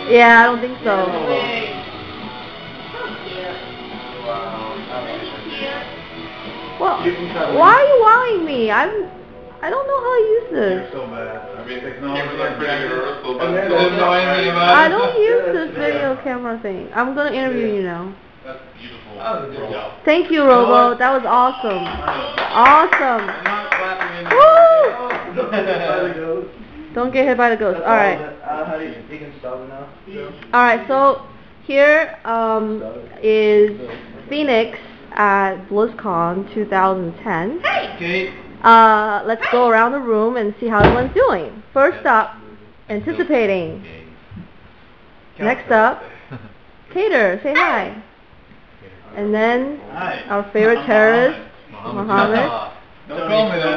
Yeah, I don't think so. Well, why are you wowing me? I don't know how to use this. So bad. I mean, technology is I don't use this video camera thing. I'm gonna interview you now. That's beautiful. That was a good job. Thank you, Robo. That was awesome. Awesome. Woo! Don't get hit by the ghost. All right. How do you can spell it now? All right. So here is Phoenix at BlizzCon 2010. Okay. Let's go around the room and see how everyone's doing. First up, anticipating. Next up, Tater, say hi. And then our favorite terrorist, Mohammed. Don't call me that.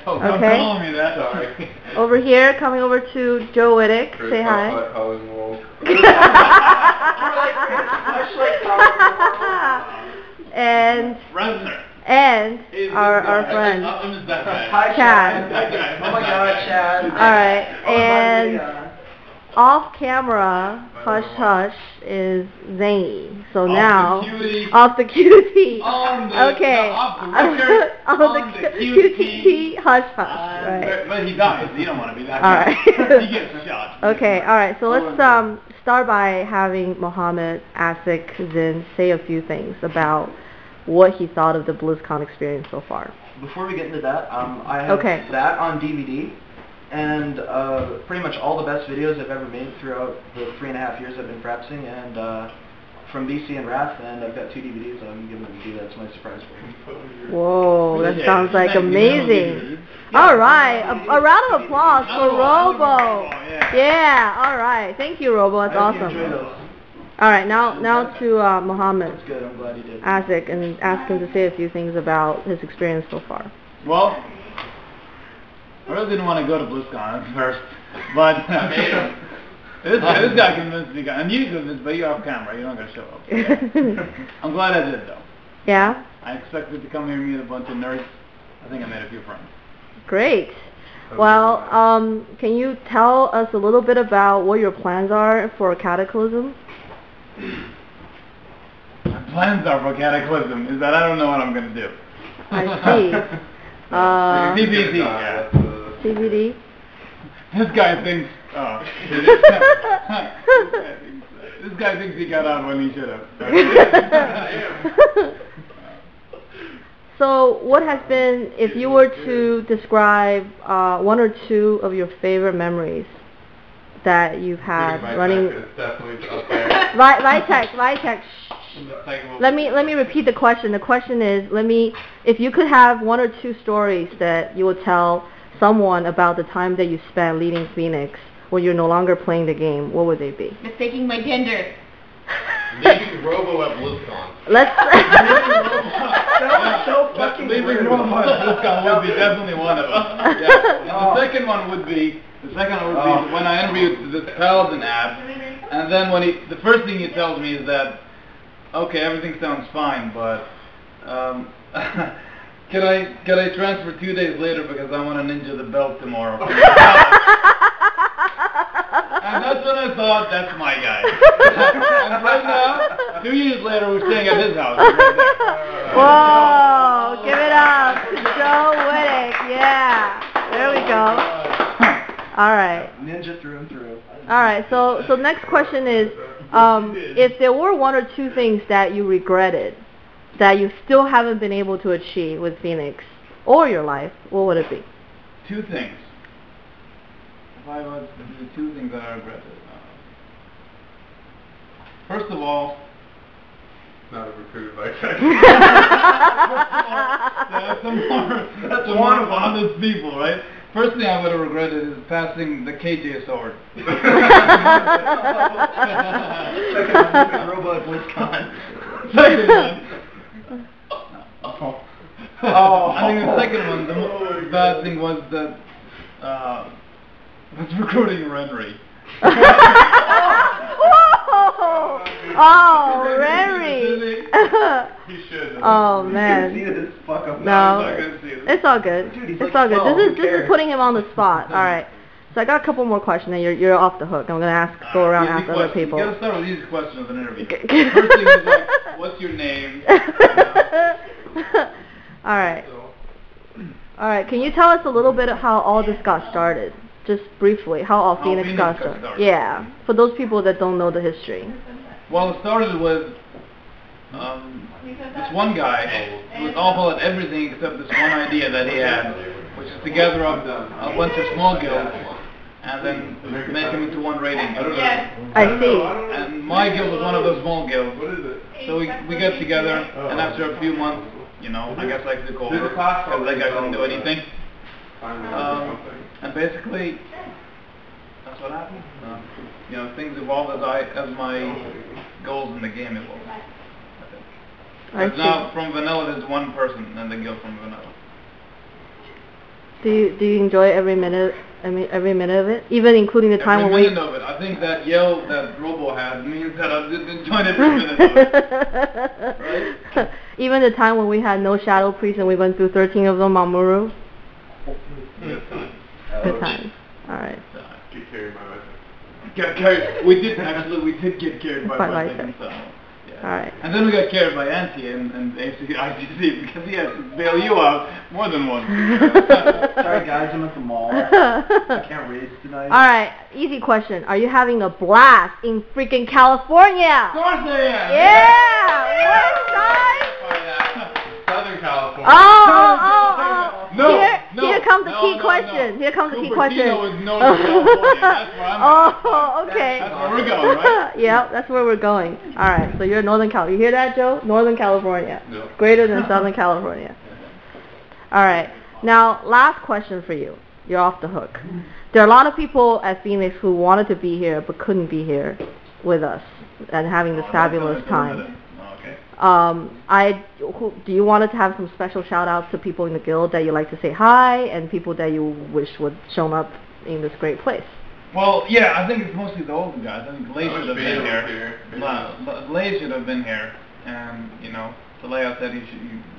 Don't call me that. Sorry. Over here, coming over to Joe Wittick, say hi. And our friend Chad. Oh my God, Chad. Alright, and off camera, hush hush, is Zany. So now, off the QT. Okay. Off the QT, hush hush. Right. But he dies. You don't want to be that guy. Alright. He gets shot. Okay, alright. So let's start by having Mohammed, Asik, Zin say a few things about what he thought of the BlizzCon experience so far. Before we get into that, I have that on DVD, and pretty much all the best videos I've ever made throughout the 3.5 years I've been practicing, and from BC and Wrath, and I've got 2 DVDs. I'm giving them to you. That's my surprise for you. Whoa, that sounds like amazing. All right, a round of applause for Robo. Yeah, all right. Thank you, Robo. That's awesome. All right, now to Mohammed. That's good. I'm glad you did. Asik, and ask him to say a few things about his experience so far. Well, I really didn't want to go to BlizzCon at first, but this guy convinced me, and you convinced, but you're off camera, you're not going to show up. I'm glad I did, though. Yeah? I expected to come here and meet a bunch of nerds. I think I made a few friends. Great. Well, can you tell us a little bit about what your plans are for Cataclysm? My plans are for Cataclysm is that I don't know what I'm going to do. I see. CBD, yeah. CBD? This guy thinks, this guy thinks he got out when he should have. So what has been, if you were to describe 1 or 2 of your favorite memories that you've had running... Vitek. Let me repeat the question. The question is, if you could have 1 or 2 stories that you would tell someone about the time that you spent leading Phoenix when you're no longer playing the game, what would they be? Mistaking my gender. Leaving Robo at BlizzCon. Let's... That was so fucking Leaving Robo at BlizzCon would be definitely one of them. Yeah. And the second one would be when I interviewed this Paladin app, and then when the first thing he tells me is that, okay, everything sounds fine, but can I transfer 2 days later because I want to ninja the belt tomorrow? And that's when I thought, that's my guy. And right now, 2 years later, we're staying at his house. Right there. Whoa! Give it up to Joe Wittick. Yeah. There we go. All right. Ninja through and through. All right. So next question is, if there were 1 or 2 things that you regretted, that you still haven't been able to achieve with Phoenix or your life, what would it be? 2 things. If I was to do 2 things that I regretted. First of all, not a recruited by sex. That's one of honest people, right? First thing I would have regretted is passing the KJ sword. Second one, Robot BlizzCon. Second one. I think the second one, the bad thing was that was recruiting Renry. Oh, Renry. He should. Oh man. Fuck up. No. It's all good. Dude, it's all good. This is putting him on the spot. All right. So I got a couple more questions, and you're off the hook. I'm gonna go around and ask other people. You gotta start with these questions in an interview. First thing is like, what's your name? All right. All right. Can you tell us a little bit of how all this got started? Just briefly, how Phoenix got started. Yeah, for those people that don't know the history. Well, it started with this one guy who was awful at everything except this one idea that he had, which is to gather up a bunch of small guilds and then make them into one raiding guild. I see. And my guild was one of those small guilds. So we got together, and after a few months, you know, I guess I took over because that guy couldn't do anything. And basically, that's what happened. You know, things evolved as my goals in the game evolved. But now, from vanilla, there's one person in the guild from vanilla. Do you enjoy every minute? Every minute of it, even including the time when we. Every minute of it. I think that yell that Robo had means that I did enjoy every minute of it. Right? Even the time when we had no shadow priest and we went through 13 of them on Muru. Good times. Good times. All right. Get carried by myself. Got carried. We did get carried by myself. So, yeah. All right. And then we got carried by Auntie and IGC because he had to bail you out more than once. Sorry guys, I'm at the mall. I can't race tonight. All right, easy question. Are you having a blast in freaking California? Of course I am. Yeah. West side. Southern California. Oh. Here comes the key no. question. Here comes the key question. Cupertino is Northern California. That's where I'm at. Oh, okay. That's where we're going, right? Yep, that's where we're going. All right, so you're Northern California. You hear that, Joe? Northern California. No. Greater than Southern California. All right. Now, last question for you. You're off the hook. There are a lot of people at Phoenix who wanted to be here but couldn't be here with us and having this fabulous time. Do you want to have some special shout outs to people in the guild that you like to say hi and people that you wish would shown up in this great place? Well, yeah, I think it's mostly the older guys. I think Lay should have been here. Lay should have been here, and you know, Talea said you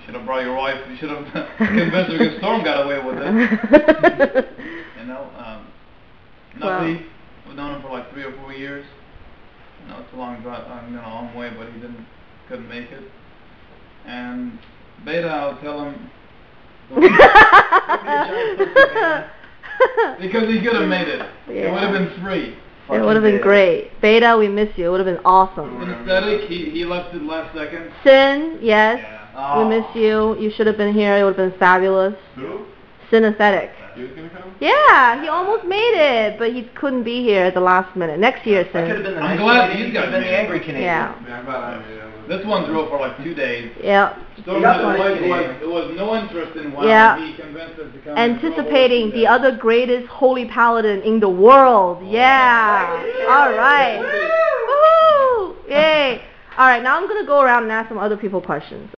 should have brought your wife. You should have convinced her because Storm got away with it. You know, Nuppy, we've known him for like 3 or 4 years. You know, it's a long way, but he couldn't make it. And Beta, I'll tell him because he could have made it. Yeah. It would have been 3. It would have been great. Beta, we miss you. It would have been awesome. Aesthetic, he left it last second. Sin, yes. Yeah. We miss you. You should have been here. It would have been fabulous. Who? Synesthetic. He was gonna come? Yeah, he almost made it, but he couldn't be here at the last minute. Next year, Sin. That could have been the I'm nice glad Canadian, he's got could have been the angry Canadian. Yeah. This one drove for like 2 days. Yeah. Storm had it was no interest in WoW. Yeah. He convinced us to come. Anticipating the other greatest holy paladin in the world. Yeah. All right. Woohoo! Yay. All right. Now I'm gonna go around and ask some other people questions.